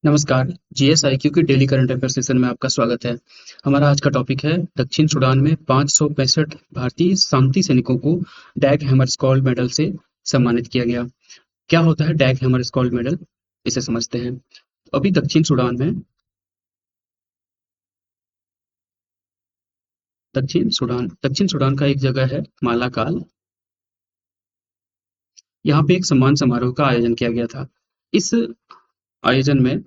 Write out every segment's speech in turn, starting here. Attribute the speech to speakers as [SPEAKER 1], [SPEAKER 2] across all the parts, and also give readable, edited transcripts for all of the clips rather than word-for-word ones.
[SPEAKER 1] नमस्कार, जीएसआईक्यू की daily current affair session में आपका स्वागत है। हमारा आज का टॉपिक है दक्षिण सूडान में 565 भारतीय शांति सैनिकों को डैग हैमरस्कॉल्ड मेडल से सम्मानित किया गया। क्या होता है डैग हैमरस्कॉल्ड मेडल? इसे समझते हैं। अभी दक्षिण सूडान का एक जगह है मालाकाल। यहाँ पे एक सम्मान समारोह का आयोजन किया गया था। इस आयोजन में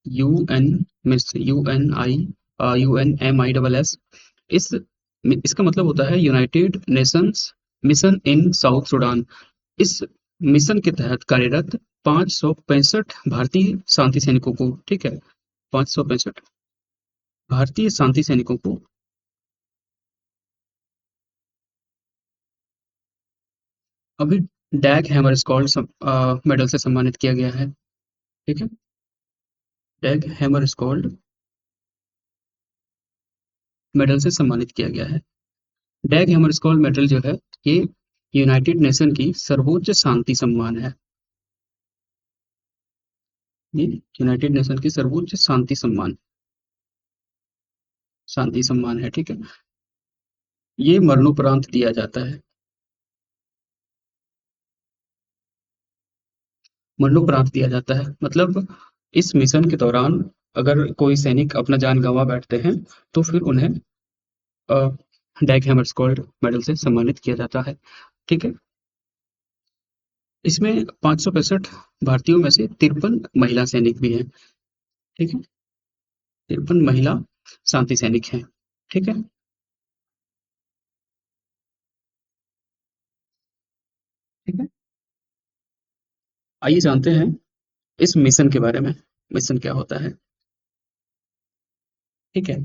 [SPEAKER 1] यूएन मिस यूएनआई यूएनएमआईएस इस इसका मतलब होता है United Nations mission in South Sudan. इस मिशन के तहत कार्यरत 565 भारतीय शांति सैनिकों को, ठीक है, 565 भारतीय शांति सैनिकों को अभी डैग हैमरस्कॉल्ड मेडल से सम्मानित किया गया है। ठीक है, डैग हैमरस्कॉल्ड मेडल से सम्मानित किया गया है। डैग हैमरस्कॉल्ड मेडल जो है, ये यूनाइटेड नेशन की सर्वोच्च शांति सम्मान है। ये यूनाइटेड नेशन की सर्वोच्च शांति सम्मान है। ठीक है, ये मरणोपरांत दिया जाता है। मरणोपरांत दिया जाता है मतलब इस मिशन के दौरान अगर कोई सैनिक अपना जान गंवा बैठते हैं तो फिर उन्हें डैग हैमरस्कॉल्ड मेडल से सम्मानित किया जाता है। ठीक है, इसमें 565 भारतीयों में से 53 महिला सैनिक भी हैं। ठीक है, 53 महिला शांति सैनिक हैं। ठीक है, ठीक है, आइए जानते हैं इस मिशन के बारे में। मिशन क्या होता है? ठीक है,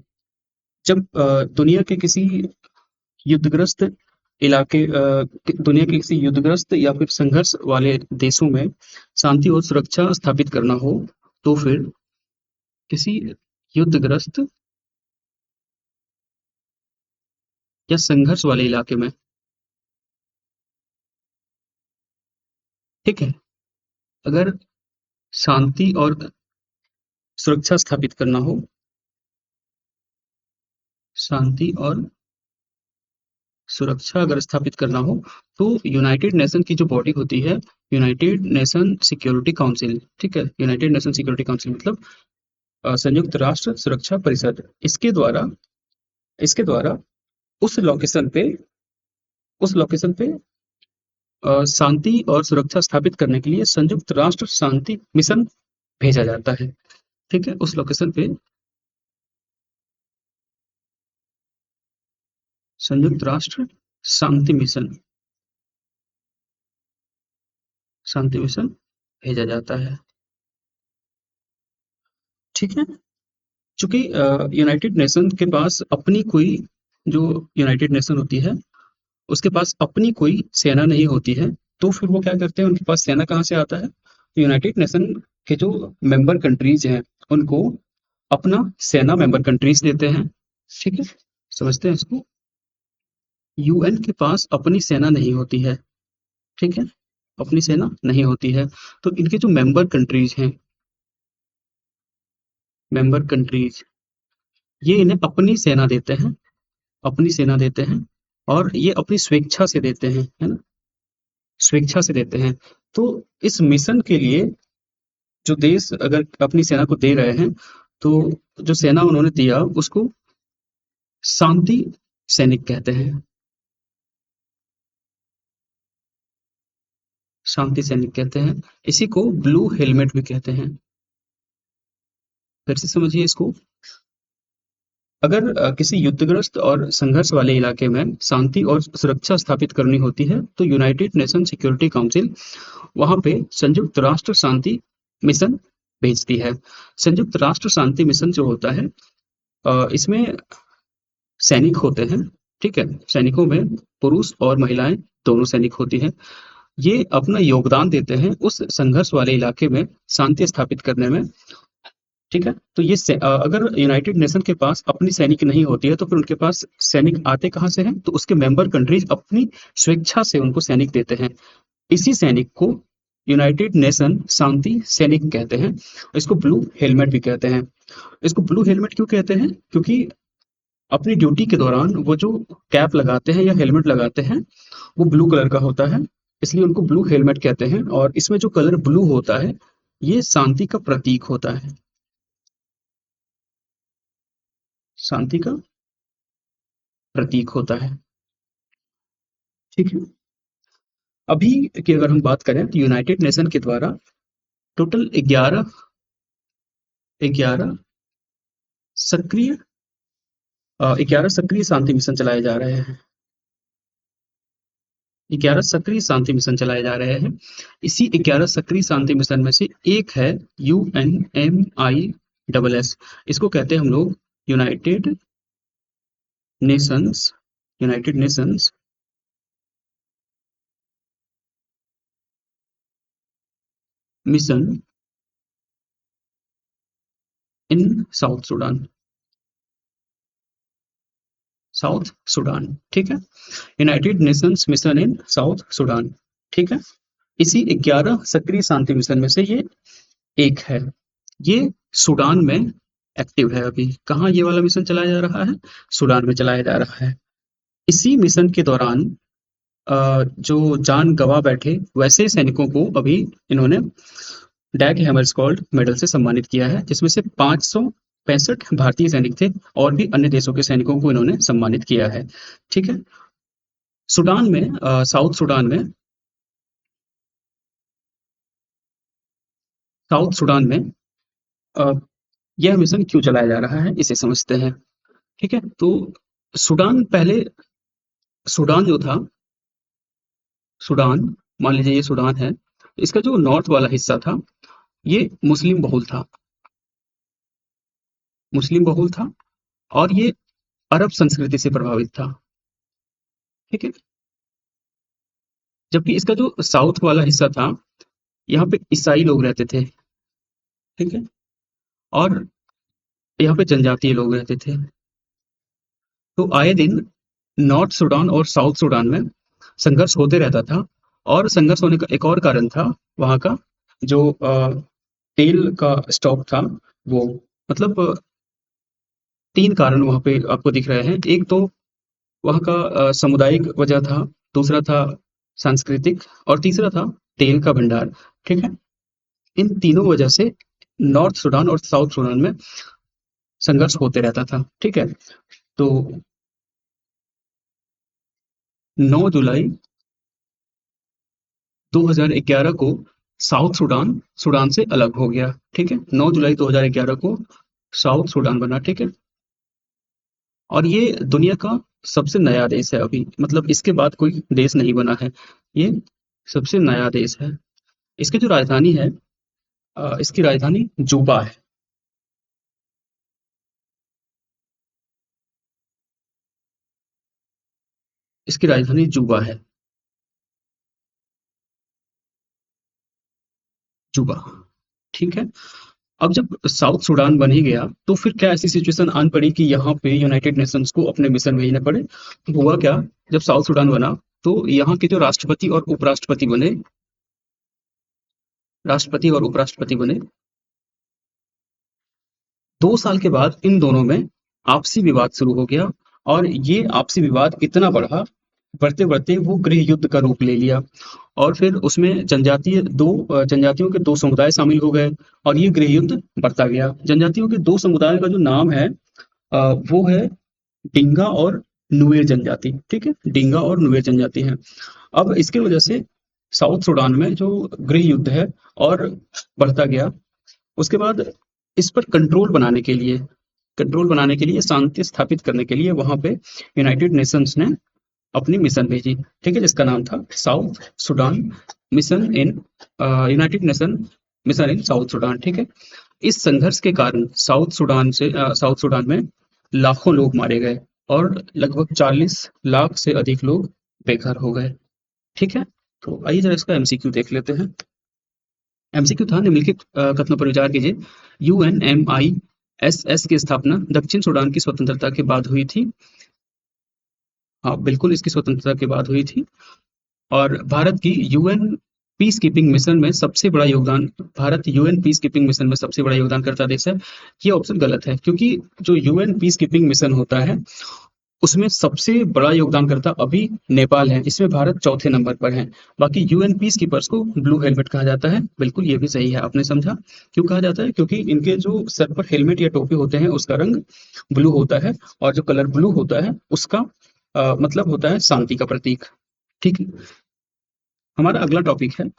[SPEAKER 1] जब दुनिया के किसी युद्धग्रस्त दुनिया के किसी युद्धग्रस्त या फिर संघर्ष वाले देशों में शांति और सुरक्षा स्थापित करना हो तो फिर किसी युद्धग्रस्त या संघर्ष वाले इलाके में, ठीक है, अगर शांति और सुरक्षा स्थापित करना हो, शांति और सुरक्षा अगर स्थापित करना हो तो यूनाइटेड नेशन की जो बॉडी होती है, यूनाइटेड नेशन सिक्योरिटी काउंसिल, ठीक है, यूनाइटेड नेशन सिक्योरिटी काउंसिल मतलब संयुक्त राष्ट्र सुरक्षा परिषद, इसके द्वारा उस लोकेशन पे उस लोकेशन पे शांति और सुरक्षा स्थापित करने के लिए संयुक्त राष्ट्र शांति मिशन भेजा जाता है। ठीक है, उस लोकेशन पे संयुक्त राष्ट्र शांति मिशन शांति मिशन भेजा जाता है। ठीक है, चूंकि यूनाइटेड नेशन के पास अपनी कोई जो यूनाइटेड नेशन होती है उसके पास अपनी कोई सेना नहीं होती है, तो फिर वो क्या करते हैं, उनके पास सेना कहाँ से आता है? तो यूनाइटेड नेशन के जो मेंबर कंट्रीज हैं उनको अपना सेना मेंबर कंट्रीज देते हैं। ठीक है, समझते हैं इसको। यूएन के पास अपनी सेना नहीं होती है। ठीक है, अपनी सेना नहीं होती है, तो इनके जो मेंबर कंट्रीज ये इन्हें अपनी सेना देते हैं और ये अपनी स्वेच्छा से देते हैं, है ना, स्वेच्छा से देते हैं। तो इस मिशन के लिए जो देश अगर अपनी सेना को दे रहे हैं तो जो सेना उन्होंने दिया उसको शांति सैनिक कहते हैं। शांति सैनिक कहते हैं। इसी को ब्लू हेलमेट भी कहते हैं। फिर से समझिए इसको। अगर किसी युद्धग्रस्त और संघर्ष वाले इलाके में शांति और सुरक्षा स्थापित करनी होती है तो यूनाइटेड नेशन सिक्योरिटी काउंसिल वहां पे संयुक्त राष्ट्र शांति मिशन भेजती है। संयुक्त राष्ट्र शांति मिशन जो होता है इसमें सैनिक होते हैं। ठीक है, सैनिकों में पुरुष और महिलाएं दोनों सैनिक होती हैं। ये अपना योगदान देते हैं उस संघर्ष वाले इलाके में शांति स्थापित करने में। ठीक है, तो अगर यूनाइटेड नेशन के पास अपनी सैनिक नहीं होती है तो फिर उनके पास सैनिक आते कहाँ से हैं? तो उसके मेंबर कंट्रीज अपनी स्वेच्छा से उनको सैनिक देते हैं। इसी सैनिक को यूनाइटेड नेशन शांति सैनिक कहते हैं। इसको ब्लू हेलमेट भी कहते हैं। इसको ब्लू हेलमेट क्यों कहते हैं? क्योंकि अपनी ड्यूटी के दौरान वो जो कैप लगाते हैं या हेलमेट लगाते हैं, वो ब्लू कलर का होता है, इसलिए उनको ब्लू हेलमेट कहते हैं। और इसमें जो कलर ब्लू होता है, ये शांति का प्रतीक होता है। शांति का प्रतीक होता है। ठीक है। अभी की अगर हम बात करें तो यूनाइटेड नेशन के द्वारा टोटल 11 सक्रिय 11 सक्रिय शांति मिशन चलाए जा रहे हैं। 11 सक्रिय शांति मिशन चलाए जा रहे हैं। इसी 11 सक्रिय शांति मिशन में से एक है UNMISS। इसको कहते हैं हम लोग United Nations United Nations mission in South Sudan. South Sudan, ठीक है। United Nations mission in South Sudan, ठीक है। इसी 11 सक्रिय शांति मिशन में से ये एक है। ये सूडान में एक्टिव है। अभी कहाँ ये वाला मिशन चलाया जा रहा है? सूडान में चलाया जा रहा है। इसी मिशन के दौरान जो जान गंवा बैठे वैसे सैनिकों को अभी इन्होंने डैग हैमरस्कॉल्ड मेडल से सम्मानित किया है, जिसमें से 565 भारतीय सैनिक थे और भी अन्य देशों के सैनिकों को इन्होंने सम्मानित किया है। ठीक है। सूडान में साउथ सूडान में अ, यह मिशन क्यों चलाया जा रहा है, इसे समझते हैं। ठीक है। तो सूडान पहले सूडान जो था सूडान मान लीजिए ये सूडान है। इसका जो नॉर्थ वाला हिस्सा था, ये मुस्लिम बहुल था और ये अरब संस्कृति से प्रभावित था। ठीक है। जबकि इसका जो साउथ वाला हिस्सा था, यहाँ पे ईसाई लोग रहते थे। ठीक है। और यहाँ पे जनजातीय लोग रहते थे। तो आए दिन नॉर्थ सूडान और साउथ सूडान में संघर्ष होते रहता था। और संघर्ष होने का एक और कारण था, वहाँ का जो तेल का स्टॉक था, वो मतलब 3 कारण वहाँ पे आपको दिख रहे हैं। एक तो वहाँ का सामुदायिक वजह था, दूसरा था सांस्कृतिक और तीसरा था तेल का भंडार। ठीक है। इन तीनों वजह से नॉर्थ सूडान और साउथ सूडान में संघर्ष होते रहता था। ठीक है। तो 9 जुलाई 2011 को साउथ सूडान सूडान से अलग हो गया। ठीक है। 9 जुलाई 2011 को साउथ सूडान बना। ठीक है। और ये दुनिया का सबसे नया देश है अभी, मतलब इसके बाद कोई देश नहीं बना है। ये सबसे नया देश है। इसकी जो राजधानी है, इसकी राजधानी जूबा है। इसकी राजधानी जूबा है। जूबा। ठीक है। अब जब साउथ सूडान बन ही गया, तो फिर क्या ऐसी सिचुएशन आन पड़ी कि यहाँ पे यूनाइटेड नेशंस को अपने मिशन भेजने पड़े? तो हुआ क्या, जब साउथ सूडान बना, तो यहाँ के जो राष्ट्रपति और उपराष्ट्रपति बने, 2 साल के बाद इन दोनों में आपसी विवाद शुरू हो गया। और ये आपसी विवाद इतना बढ़ा, बढ़ते बढ़ते वो गृह युद्ध का रूप ले लिया। और फिर उसमें जनजातियों के दो समुदाय शामिल हो गए और ये गृह युद्ध बढ़ता गया। जनजातियों के दो समुदायों का जो नाम है, वो है डिंगा और नुएर जनजाति। ठीक है। डिंगा और नुएर जनजाति है। अब इसके वजह से साउथ सूडान में जो गृह युद्ध है और बढ़ता गया। उसके बाद इस पर कंट्रोल बनाने के लिए, शांति स्थापित करने के लिए वहां पे यूनाइटेड नेशंस ने अपनी मिशन भेजी। ठीक है। जिसका नाम था south Sudan mission in United nation mission in South Sudan. ठीक है। इस संघर्ष के कारण साउथ सूडान में लाखों लोग मारे गए और लगभग 40 लाख से अधिक लोग बेघर हो गए। ठीक है। तो आइए जरा इसका एमसीक्यू देख लेते हैं। एमसीक्यू था, निम्नलिखित कथनों पर विचार कीजिए। यूएनएमआईएसएस की स्थापना दक्षिण सूडान की स्वतंत्रता के बाद हुई थी। हाँ, बिल्कुल इसकी स्वतंत्रता के बाद हुई थी। और भारत की यूएन पीस कीपिंग मिशन में सबसे बड़ा योगदान, Bharat UN peace keeping mission में सबसे बड़ा योगदान करता देश है, ये ऑप्शन गलत है, क्योंकि जो यूएन पीस कीपिंग मिशन होता है उसमें सबसे बड़ा योगदानकर्ता अभी नेपाल है, इसमें भारत चौथे नंबर पर है। बाकी यूएन पीस कीपर्स को ब्लू हेलमेट कहा जाता है, बिल्कुल ये भी सही है, आपने समझा। क्यों कहा जाता है? क्योंकि इनके जो सर पर हेलमेट या टोपी होते हैं उसका रंग ब्लू होता है, और जो कलर ब्लू होता है उसका मतलब होता है शांति का प्रतीक। ठीक है, हमारा अगला टॉपिक है,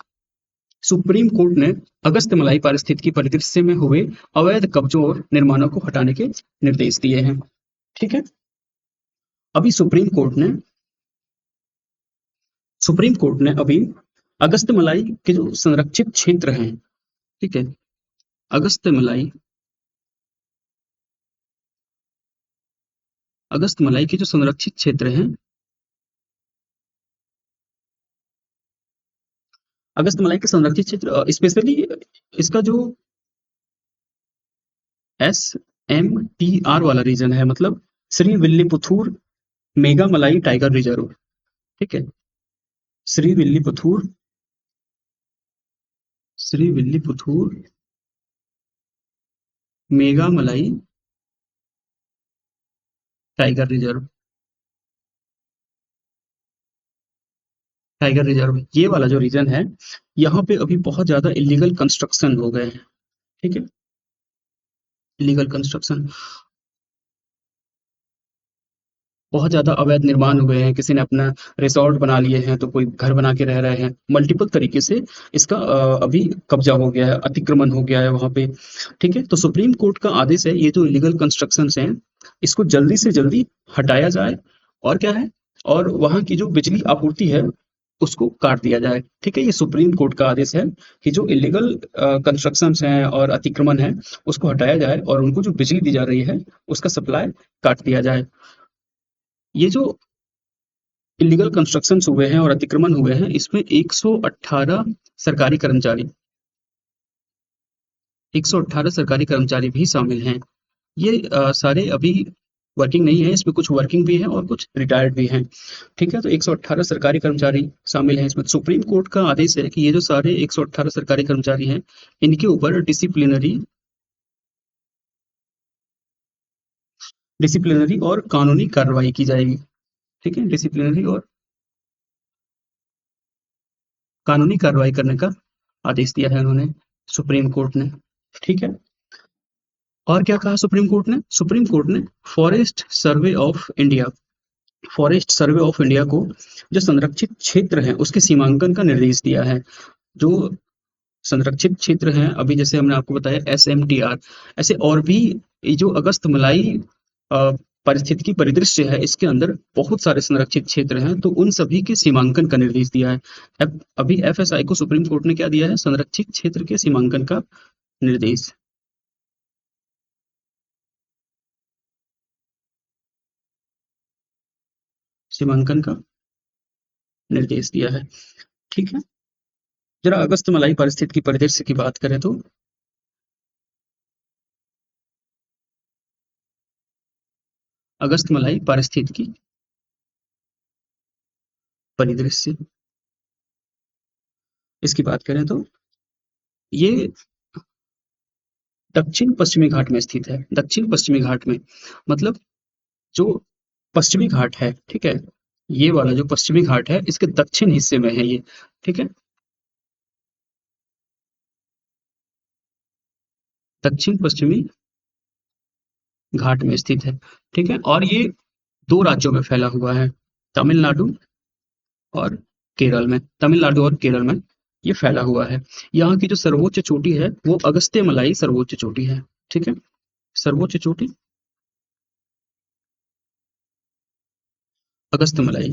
[SPEAKER 1] सुप्रीम कोर्ट ने अगस्त मलाई पारिस्थितिकी परिदृश्य में हुए अवैध कब्जों और निर्माणों को हटाने के निर्देश दिए हैं। ठीक है, अभी सुप्रीम कोर्ट ने अभी अगस्त मलाई के जो संरक्षित क्षेत्र हैं, ठीक है, अगस्त मलाई अगस्त मलाई के जो संरक्षित क्षेत्र हैं, अगस्त मलाई के संरक्षित क्षेत्र स्पेशली इसका जो SMTR वाला रीजन है, मतलब श्री विल्लीपुथूर मेगा मलाई टाइगर रिजर्व। ठीक है, श्री विल्लीपुथूर श्री विल्लीपुथूर मेगा मलाई टाइगर रिजर्व ये वाला जो रीजन है, यहाँ पे अभी बहुत ज्यादा इलीगल कंस्ट्रक्शन हो गए हैं। ठीक है, इलीगल कंस्ट्रक्शन, बहुत ज्यादा अवैध निर्माण हुए हैं, किसी ने अपना रिसोर्ट बना लिए हैं, तो कोई घर बना के रह रहे हैं, मल्टीपल तरीके से इसका अभी कब्जा हो गया है, अतिक्रमण हो गया है वहां पे। ठीक है, तो सुप्रीम कोर्ट का आदेश है, ये जो इलीगल कंस्ट्रक्शन हैं इसको जल्दी से जल्दी हटाया जाए, और क्या है, और वहां की जो बिजली आपूर्ति है उसको काट दिया जाए। ठीक है, ये सुप्रीम कोर्ट का आदेश है कि जो इलीगल कंस्ट्रक्शन हैं और अतिक्रमण है उसको हटाया जाए, और उनको जो बिजली दी जा रही है उसका सप्लाई काट दिया जाए। ये जो इलीगल कंस्ट्रक्शंस हुए हैं और अतिक्रमण हुए हैं, इसमें 118 सरकारी कर्मचारी 118 सरकारी कर्मचारी भी शामिल हैं। ये सारे अभी वर्किंग नहीं है, इसमें कुछ वर्किंग भी है और कुछ रिटायर्ड भी हैं। ठीक है, तो 118 सरकारी कर्मचारी शामिल हैं इसमें। सुप्रीम कोर्ट का आदेश है कि ये जो सारे 118 सरकारी कर्मचारी हैं, इनके ऊपर डिसिप्लिनरी और कानूनी कार्रवाई की जाएगी। ठीक है, डिसिप्लिनरी और कानूनी कार्रवाई करने का आदेश दिया है उन्होंने, सुप्रीम कोर्ट ने। ठीक है, और क्या कहा सुप्रीम कोर्ट ने फॉरेस्ट सर्वे ऑफ इंडिया को जो संरक्षित क्षेत्र हैं उसके सीमांकन का निर्देश दिया है। जो संरक्षित क्षेत्र हैं, अभी जैसे हमने आपको बताया SMTR, ऐसे और भी ये जो अगस्त मलाई पारिस्थितिकी परिदृश्य है, इसके अंदर बहुत सारे संरक्षित क्षेत्र हैं, तो उन सभी के सीमांकन का निर्देश दिया है। अभी FSI को सुप्रीम कोर्ट ने क्या दिया है? संरक्षित क्षेत्र के सीमांकन का निर्देश। सीमांकन का निर्देश दिया है। ठीक है, जरा अगस्त मलाई परिस्थिति की परिदृश्य की बात करें तो अगस्त मलाई पारिस्थितिकी की परिदृश्य, इसकी बात करें तो ये दक्षिण पश्चिमी घाट में स्थित है। दक्षिण पश्चिमी घाट में, मतलब जो पश्चिमी घाट है, ठीक है, ये वाला जो पश्चिमी घाट है इसके दक्षिण हिस्से में है ये। ठीक है, दक्षिण पश्चिमी घाट में स्थित है। ठीक है, और ये दो राज्यों में फैला हुआ है, तमिलनाडु और तमिलनाडु और केरल में ये फैला हुआ है। यहाँ की जो सर्वोच्च चोटी है वो अगस्त्य मलाई सर्वोच्च चोटी है। ठीक है, सर्वोच्च चोटी अगस्त्य मलाई,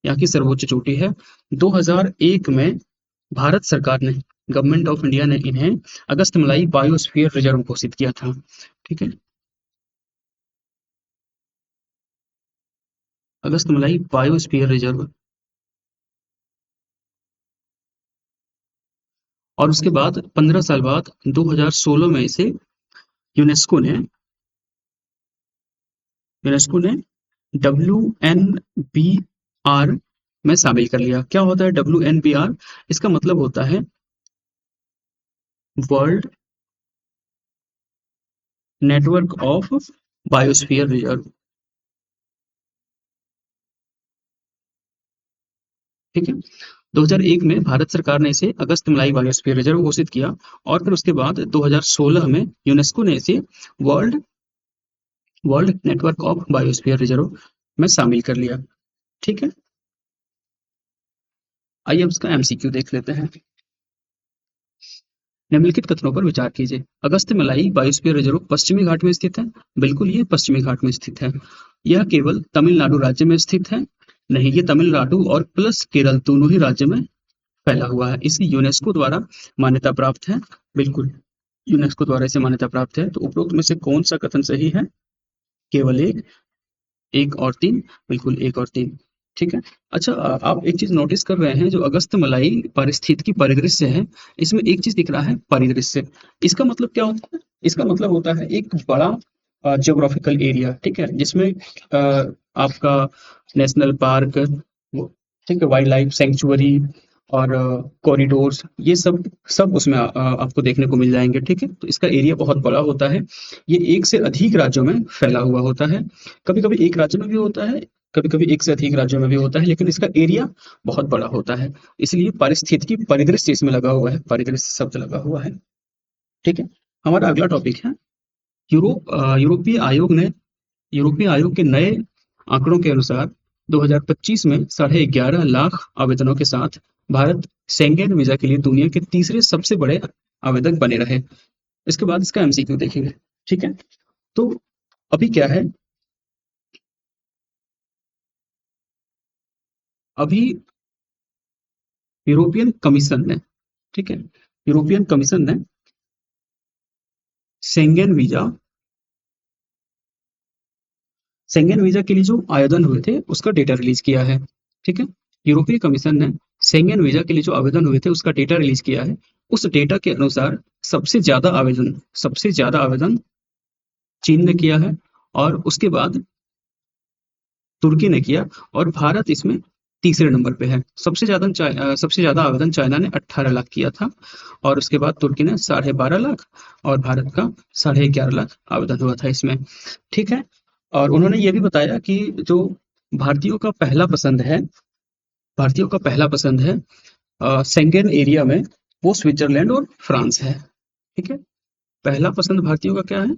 [SPEAKER 1] यहाँ की सर्वोच्च चोटी है। 2001 में भारत सरकार ने, गवर्नमेंट ऑफ इंडिया ने इन्हें अगस्त मलाई बायोस्फीयर रिजर्व घोषित किया था। ठीक है, अगस्त मलाई बायोस्फीयर रिजर्व। और उसके बाद 15 साल बाद 2016 में इसे यूनेस्को ने यूनेस्को ने WNBR में शामिल कर लिया। क्या होता है WNBR? इसका मतलब होता है world network of biosphere reserve. ठीक है। 2001 में भारत सरकार ने इसे अगस्त मलाई बायोस्फीयर रिजर्व घोषित किया, और फिर उसके बाद 2016 में यूनेस्को ने इसे world world network of biosphere reserve में शामिल कर लिया। ठीक है। आइए अब इसका एमसीक्यू देख लेते हैं। निम्नलिखित कथनों पर विचार कीजिए। अगस्त मलाई बायोस्फीयर रिजर्व पश्चिमी घाट में स्थित है। बिल्कुल, ये पश्चिमी घाट में स्थित है। यह केवल तमिलनाडु राज्य में स्थित है। नहीं, ये तमिलनाडु और प्लस केरल दोनों ही राज्य में फैला हुआ है। इसे यूनेस्को द्वारा मान्यता प्राप्त है। बिल्कुल, यूनेस्को द्वारा इसे मान्यता प्राप्त है। तो उपरोक्त में से कौन सा कथन सही है? केवल एक, एक और तीन। बिल्कुल, एक और तीन। ठीक है। अच्छा, आप एक चीज नोटिस कर रहे हैं, जो अगस्त मलाई पारिस्थितिकी परिदृश्य है, इसमें एक चीज दिख रहा है, परिदृश्य। इसका मतलब क्या होता है? इसका मतलब होता है एक बड़ा ज्योग्राफिकल एरिया, ठीक है, जिसमें आपका नेशनल पार्क, ठीक है, वाइल्ड लाइफ सेंचुरी और कॉरिडोर्स, ये सब सब उसमें आपको देखने को मिल जाएंगे। ठीक है। तो इसका एरिया बहुत बड़ा होता है। ये एक से अधिक राज्यों में फैला हुआ होता है। कभी कभी एक राज्य में भी होता है, कभी कभी एक से अधिक राज्यों में भी होता है, लेकिन इसका एरिया बहुत बड़ा होता है। इसलिए पारिस्थितिकी परिदृश्य इसमें लगा हुआ है, परिदृश्य शब्द लगा हुआ है। ठीक है। हमारा अगला टॉपिक है यूरोपीय आयोग के नए आंकड़ों के अनुसार 2025 में 11.5 लाख आवेदनों के साथ भारत शेंगेन वीजा के लिए दुनिया के तीसरे सबसे बड़े आवेदक बने रहे। इसके बाद इसका एमसीक्यू देखेंगे। ठीक है। तो अभी क्या है, अभी यूरोपियन कमीशन ने, ठीक है, यूरोपियन कमीशन ने शेंगेन वीजा शेंगेन वीजा के लिए जो आवेदन हुए थे उसका डेटा रिलीज किया है। ठीक है। यूरोपीय कमीशन ने शेंगेन वीजा के लिए जो आवेदन हुए थे उसका डेटा रिलीज किया है। उस डेटा के अनुसार सबसे ज्यादा आवेदन चीन ने किया है, और उसके बाद तुर्की ने किया, और भारत इसमें तीसरे नंबर पे है। सबसे ज्यादा आवेदन चाइना ने 18 लाख किया था, और उसके बाद तुर्की ने 12.5 लाख, और भारत का 11.5 लाख आवेदन हुआ था इसमें। ठीक है। और उन्होंने ये भी बताया कि जो भारतीयों का पहला पसंद है भारतीयों का पहला पसंद है शेंगेन एरिया में, वो स्विट्जरलैंड और फ्रांस है। ठीक है। पहला पसंद भारतीयों का क्या है?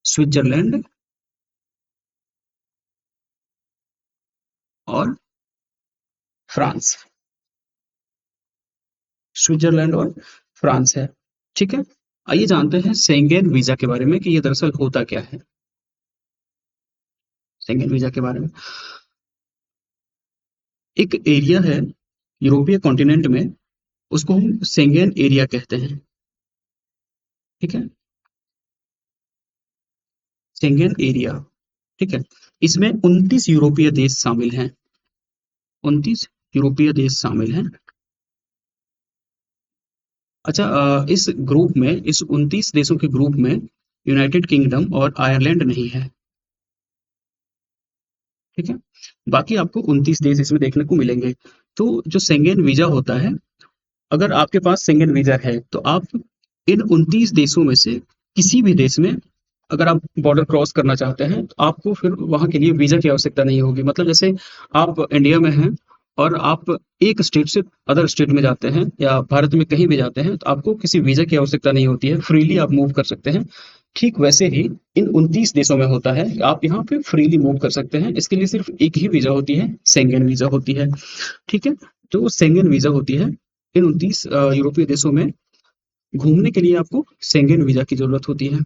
[SPEAKER 1] स्विट्जरलैंड और फ्रांस। स्विट्जरलैंड और फ्रांस है। ठीक है। आइए जानते हैं शेंगेन वीजा के बारे में कि ये दरअसल होता क्या है। शेंगेन वीजा के बारे में, एक एरिया है यूरोपीय कॉन्टिनेंट में, उसको हम शेंगेन एरिया कहते हैं। ठीक है। शेंगेन एरिया, ठीक है, इसमें 29 यूरोपीय देश शामिल हैं। अच्छा, इस 29 देशों के ग्रुप में यूनाइटेड किंगडम और आयरलैंड नहीं है। ठीक है। बाकी आपको 29 देश इसमें देखने को मिलेंगे। तो जो शेंगेन वीजा होता है, अगर आपके पास शेंगेन वीजा है तो आप इन 29 देशों में से किसी भी देश में, अगर आप बॉर्डर क्रॉस करना चाहते हैं, तो आपको फिर वहां के लिए वीजा की आवश्यकता नहीं होगी। मतलब जैसे आप इंडिया में हैं और आप एक स्टेट से अदर स्टेट में जाते हैं, या भारत में कहीं भी जाते हैं, तो आपको किसी वीजा की आवश्यकता नहीं होती है, फ्रीली आप मूव कर सकते हैं। ठीक वैसे ही इन 29 देशों में होता है, आप यहाँ पे फ्रीली मूव कर सकते हैं। इसके लिए सिर्फ एक ही वीजा होती है, शेंगेन वीजा होती है। ठीक है। जो शेंगेन वीजा होती है, इन 29 यूरोपीय देशों में घूमने के लिए आपको शेंगेन वीजा की जरूरत होती है।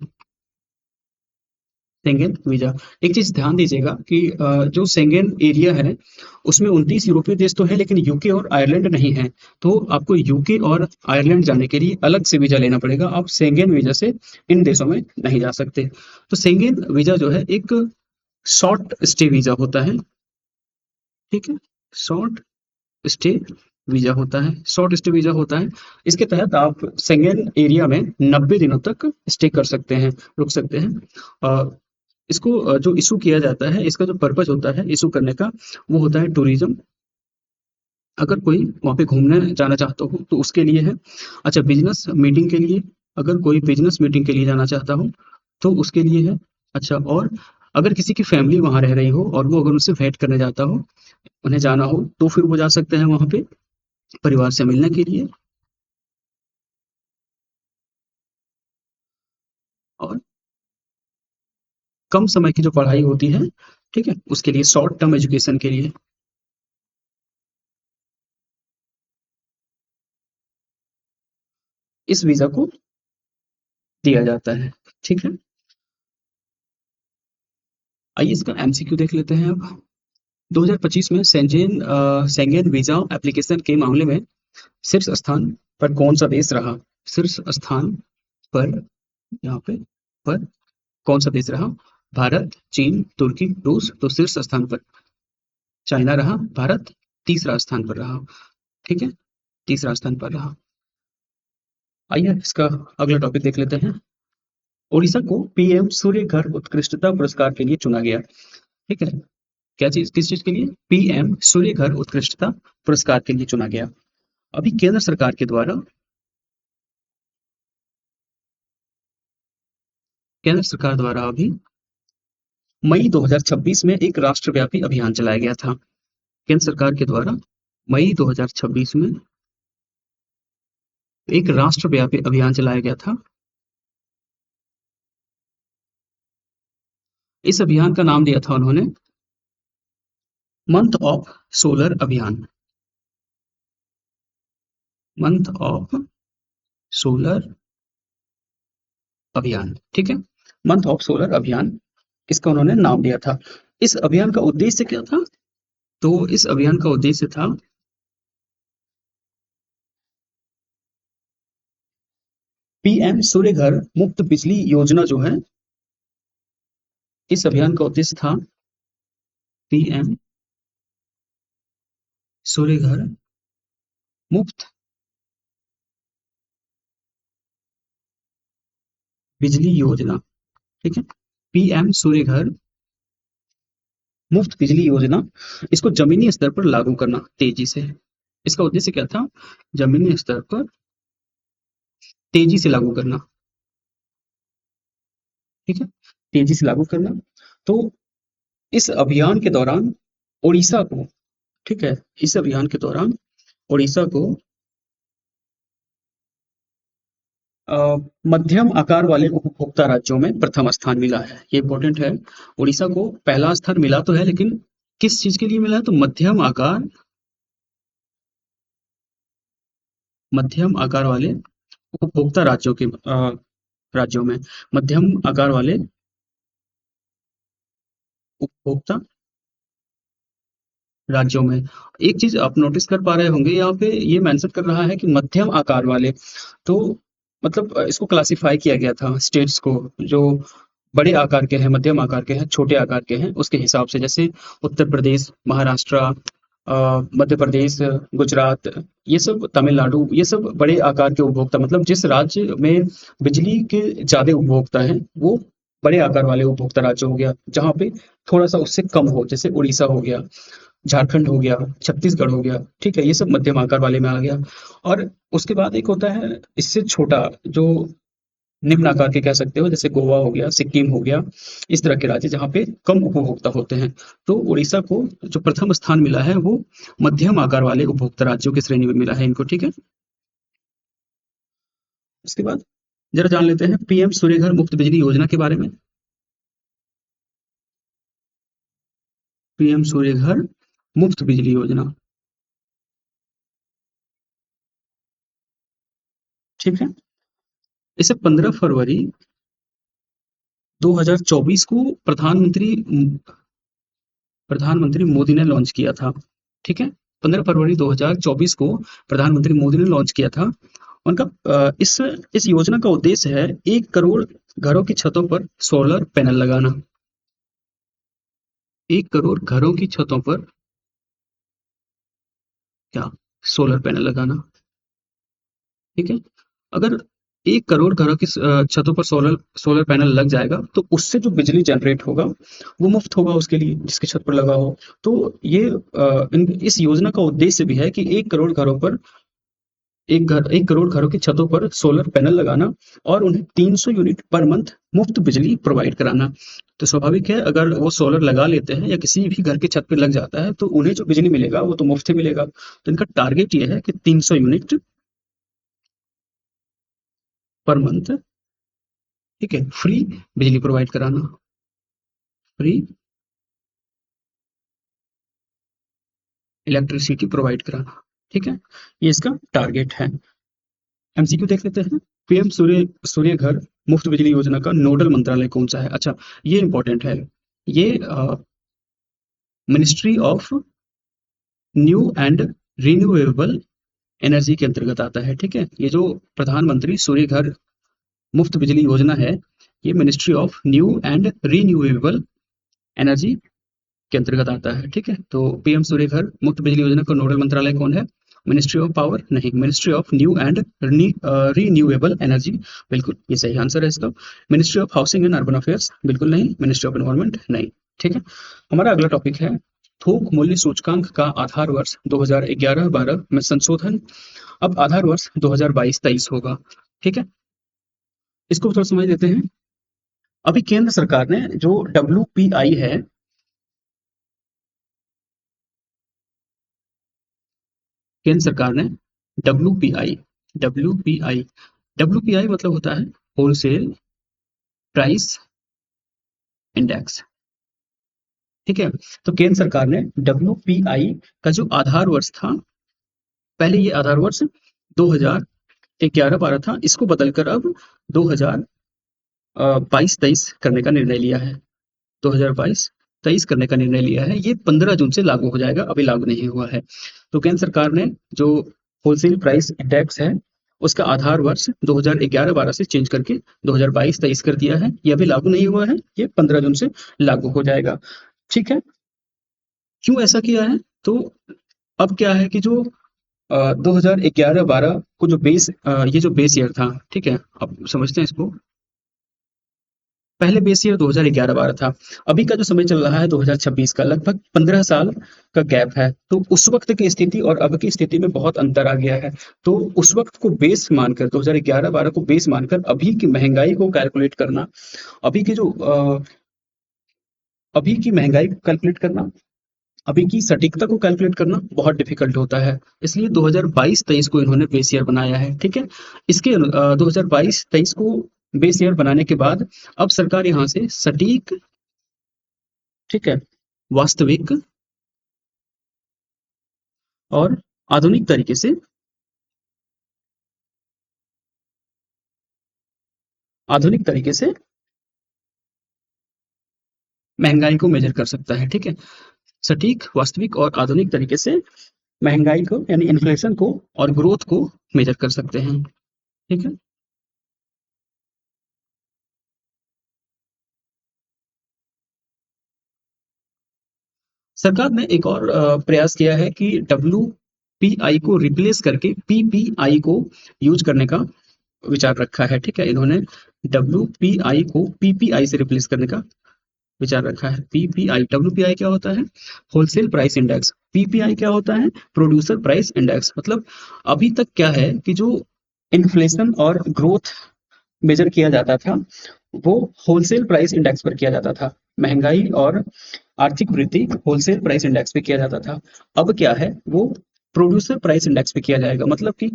[SPEAKER 1] शेंगेन वीजा, एक चीज ध्यान दीजिएगा कि जो शेंगेन एरिया है उसमें 29 यूरोपीय देश तो है, लेकिन यूके और आयरलैंड नहीं है। तो आपको यूके और आयरलैंड जाने के लिए अलग से वीजा लेना पड़ेगा। आप शेंगेन वीजा से इन देशों में नहीं जा सकते। तो शेंगेन वीजा जो है एक शॉर्ट स्टे वीजा होता है। ठीक है। शॉर्ट स्टे वीजा होता है, शॉर्ट स्टे वीजा होता है। इसके तहत आप शेंगेन एरिया में 90 दिनों तक स्टे कर सकते हैं, रुक सकते हैं। इसको जो इशू किया जाता है, इसका जो पर्पज होता है इशू करने का, वो होता है टूरिज्म। अगर कोई वहाँ पे घूमने जाना चाहता हो तो उसके लिए है। अच्छा, बिजनेस मीटिंग के लिए, अगर कोई बिजनेस मीटिंग के लिए जाना चाहता हो तो उसके लिए है। अच्छा, और अगर किसी की फैमिली वहाँ रह रही हो और वो अगर उनसे भेंट करने जाता हो, उन्हें जाना हो, तो फिर वो जा सकते हैं वहाँ पे परिवार से मिलने के लिए। और कम समय की जो पढ़ाई होती है, ठीक है, उसके लिए शॉर्ट टर्म एजुकेशन के लिए इस वीजा को दिया जाता है। ठीक है, आइए इसका एमसीक्यू देख लेते हैं अब। 2025 में शेंगेन वीजा एप्लीकेशन के मामले में शीर्ष स्थान पर कौन सा देश रहा? शीर्ष स्थान पर, यहाँ पे पर कौन सा देश रहा? भारत, चीन, तुर्की, रूस। तो शीर्ष स्थान पर चाइना रहा, भारत तीसरा स्थान पर रहा। ठीक है, तीसरा स्थान पर रहा। आइए इसका अगला टॉपिक देख लेते हैं। ओडिशा को पीएम सूर्य घर उत्कृष्टता पुरस्कार के लिए चुना गया। ठीक है, क्या चीज, किस चीज के लिए? पीएम सूर्य घर उत्कृष्टता पुरस्कार के लिए चुना गया। अभी केंद्र सरकार द्वारा अभी मई 2026 में एक राष्ट्रव्यापी अभियान चलाया गया था। केंद्र सरकार के द्वारा मई 2026 में एक राष्ट्रव्यापी अभियान चलाया गया था। इस अभियान का नाम दिया था उन्होंने मंथ ऑफ सोलर अभियान। मंथ ऑफ सोलर अभियान, ठीक है, मंथ ऑफ सोलर अभियान, इसका उन्होंने नाम दिया था। इस अभियान का उद्देश्य क्या था? तो इस अभियान का उद्देश्य था पीएम सूर्य घर मुफ्त बिजली योजना जो है, इस अभियान का उद्देश्य था पीएम सूर्य घर मुफ्त बिजली योजना। ठीक है, पीएम सूर्य घर मुफ्त बिजली योजना, इसको जमीनी स्तर पर लागू करना तेजी से। इसका उद्देश्य क्या था? जमीनी स्तर पर तेजी से लागू करना। ठीक है, तेजी से लागू करना। तो इस अभियान के दौरान ओडिशा को, ठीक है, इस अभियान के दौरान ओडिशा को अ, मध्यम आकार वाले उपभोक्ता राज्यों में प्रथम स्थान मिला है। ये इंपॉर्टेंट है। ओडिशा को पहला स्थान मिला तो है, लेकिन किस चीज के लिए मिला है? तो मध्यम आकार वाले उपभोक्ता राज्यों में, मध्यम आकार वाले उपभोक्ता राज्यों में। एक चीज आप नोटिस कर पा रहे होंगे, यहाँ पे ये मेंशन कर रहा है कि मध्यम आकार वाले, तो मतलब इसको क्लासिफाई किया गया था स्टेट्स को, जो बड़े आकार के हैं, मध्यम आकार के हैं, छोटे आकार के हैं, उसके हिसाब से। जैसे उत्तर प्रदेश, महाराष्ट्र, मध्य प्रदेश, गुजरात, ये सब, तमिलनाडु, ये सब बड़े आकार के उपभोक्ता, मतलब जिस राज्य में बिजली के ज्यादा उपभोक्ता हैं, वो बड़े आकार वाले उपभोक्ता राज्य हो गया। जहाँ पे थोड़ा सा उससे कम हो, जैसे उड़ीसा हो गया, झारखंड हो गया, छत्तीसगढ़ हो गया, ठीक है, ये सब मध्यम आकार वाले में आ गया। और उसके बाद एक होता है इससे छोटा, जो निम्न आकार के कह सकते हो, जैसे गोवा हो गया, सिक्किम हो गया, इस तरह के राज्य जहाँ पे कम उपभोक्ता होते हैं। तो उड़ीसा को जो प्रथम स्थान मिला है वो मध्यम आकार वाले उपभोक्ता राज्यों की श्रेणी में मिला है इनको। ठीक है, उसके बाद जरा जान लेते हैं पीएम सूर्यघर मुफ्त बिजली योजना के बारे में। पीएम सूर्यघर मुफ्त बिजली योजना, ठीक है, इसे 15 फरवरी 2024 को प्रधानमंत्री मोदी ने लॉन्च किया था। ठीक है, 15 फरवरी 2024 को प्रधानमंत्री मोदी ने लॉन्च किया था। उनका इस योजना का उद्देश्य है 1 करोड़ घरों की छतों पर सोलर पैनल लगाना। 1 करोड़ घरों की छतों पर क्या? सोलर पैनल लगाना। ठीक है, अगर 1 करोड़ घरों की छतों पर सोलर सोलर पैनल लग जाएगा, तो उससे जो बिजली जनरेट होगा, वो मुफ्त होगा उसके लिए, जिसकी छत पर लगा हो। तो ये इस योजना का उद्देश्य भी है कि 1 करोड़ घरों पर 1 करोड़ घरों की छतों पर सोलर पैनल लगाना और उन्हें 300 यूनिट पर मंथ मुफ्त बिजली प्रोवाइड कराना। तो स्वाभाविक है, अगर वो सोलर लगा लेते हैं या किसी भी घर की छत पे लग जाता है, तो उन्हें जो बिजली मिलेगा वो तो मुफ्त ही मिलेगा। तो इनका टारगेट ये है कि 300 यूनिट पर मंथ, ठीक है, फ्री बिजली प्रोवाइड कराना, फ्री इलेक्ट्रिसिटी प्रोवाइड कराना, ठीक है। ये इसका टारगेट है। एमसीक्यू देख लेते हैं। पीएम सूर्य घर मुफ्त बिजली योजना का नोडल मंत्रालय कौन सा है? अच्छा, ये इंपॉर्टेंट है। ये ministry of new and renewable energy के अंतर्गत आता है, ठीक है। ये जो प्रधानमंत्री सूर्य घर मुफ्त बिजली योजना है, ये ministry of new and renewable energy के अंतर्गत आता है, ठीक है। तो पीएम सूर्य घर मुफ्त बिजली योजना का नोडल मंत्रालय कौन है? मिनिस्ट्री ऑफ पावर नहीं, ministry of new and renewable energy, बिल्कुल ये सही आंसर है इसका। Ministry of housing and urban affairs, बिल्कुल नहीं। मिनिस्ट्री ऑफ एनवायरमेंट नहीं, ठीक है। हमारा अगला टॉपिक है थोक मूल्य सूचकांक का आधार वर्ष 2011-12 में संशोधन, अब आधार वर्ष 2022-23 होगा, ठीक है। इसको थोड़ा समझ लेते हैं। अभी केंद्र सरकार ने जो WPI है, केंद्र सरकार ने WPI WPI WPI मतलब होता है होलसेल प्राइस इंडेक्स, ठीक है। तो केंद्र सरकार ने WPI का जो आधार वर्ष था, पहले ये आधार वर्ष 2011-12 था, इसको बदलकर अब 2022-23 करने का निर्णय लिया है। 2022-23 करने का निर्णय लिया है। ये 15 जून से लागू हो जाएगा, अभी लागू नहीं हुआ है। तो केंद्र सरकार ने जो होलसेल प्राइस इंडेक्स है, उसका आधार वर्ष 2011-12 से चेंज करके 2022-23 कर दिया है। ये अभी लागू नहीं हुआ है, ये 15 जून से लागू हो जाएगा, ठीक है। क्यों ऐसा किया है? तो अब क्या है कि जो 2011-12 को जो ये जो बेस ईयर था, ठीक है, अब समझते हैं इसको। पहले बेस ईयर 2011-12 था। अभी का जो समय चल रहा है 2026 का, लगभग 15 साल का गैप है। तो उस वक्त की स्थिति और अब की स्थिति में बहुत अंतर आ गया है। तो उस वक्त को बेस मानकर, 2011-12 को बेस मानकर अभी की महंगाई को कैलकुलेट करना, अभी की जो अभी की महंगाई को कैलकुलेट करना, अभी की सटीकता को कैलकुलेट करना बहुत डिफिकल्ट होता है। इसलिए 2022-23 को इन्होंने बेस ईयर बनाया है, ठीक है। इसके 2022-23 को बेस ईयर बनाने के बाद अब सरकार यहाँ से सटीक, ठीक है, वास्तविक और आधुनिक तरीके से, आधुनिक तरीके से महंगाई को मेजर कर सकता है, ठीक है। सटीक, वास्तविक और आधुनिक तरीके से महंगाई को यानी इन्फ्लेशन को और ग्रोथ को मेजर कर सकते हैं, ठीक है। सरकार ने एक और प्रयास किया है कि WPI को रिप्लेस करके PPI को यूज करने का विचार रखा है, ठीक है। इन्होंने WPI को PPI से रिप्लेस करने का विचार रखा है। PPI, WPI क्या होता है? Wholesale price index. PPI क्या होता है? Producer price index. मतलब अभी तक क्या है कि जो इन्फ्लेशन और ग्रोथ मेजर किया जाता था, वो होलसेल प्राइस इंडेक्स पर किया जाता था। महंगाई और आर्थिक वृद्धि होलसेल प्राइस इंडेक्स पे किया जाता था। अब क्या है, वो प्रोड्यूसर प्राइस इंडेक्स पे किया जाएगा। मतलब कि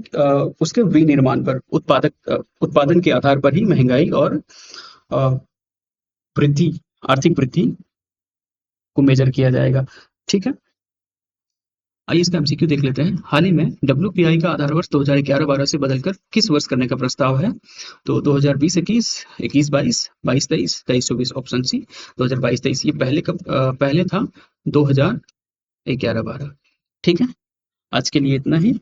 [SPEAKER 1] उसके विनिर्माण पर, उत्पादन के आधार पर ही महंगाई और अ, वृद्धि, आर्थिक वृद्धि को मेजर किया जाएगा, ठीक है। आइए इसका एमसीक्यू देख लेते हैं। हाल ही में WPI का आधार वर्ष 2011-12 से बदलकर किस वर्ष करने का प्रस्ताव है? तो 2020-21, 21-22, 22-23, 23-24, ऑप्शन सी 2022-23। ये पहले था 2011-12, ठीक है। आज के लिए इतना ही।